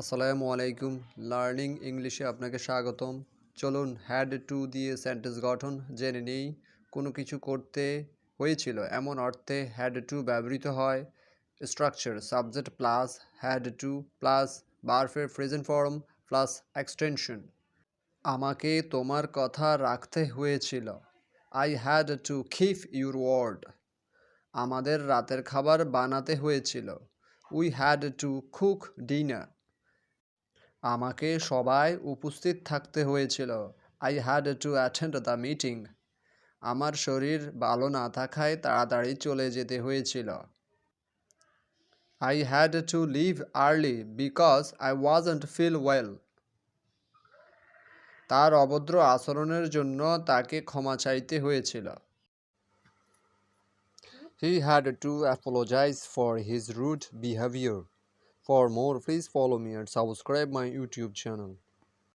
আসসালামু আলাইকুম। লার্নিং ইংলিশে আপনাকে স্বাগতম। চলুন হ্যাড টু দিয়ে সেন্টেন্স গঠন জেনে নেই। কোনো কিছু করতে হয়েছিল এমন অর্থে হ্যাড টু ব্যবহৃত হয়। Structure subject plus had to plus ভার্বের প্রেজেন্ট ফর্ম প্লাস এক্সটেনশন। আমাকে তোমার কথা রাখতে হয়েছিল। I had to keep your word. আমাদের রাতের খাবার বানাতে হয়েছিল। We had to cook dinner. আমাকে সবাই উপস্থিত থাকতে হয়েছিল। I had to attend the meeting. আমার শরীর ভালো না থাকায় তাড়াতাড়ি চলে যেতে হয়েছিল। I had to leave early because I wasn't feel well. তার অভদ্র আচরণের জন্য তাকে ক্ষমা চাইতে হয়েছিল। He had to apologize for his rude behavior. For more, please follow me and subscribe my YouTube channel.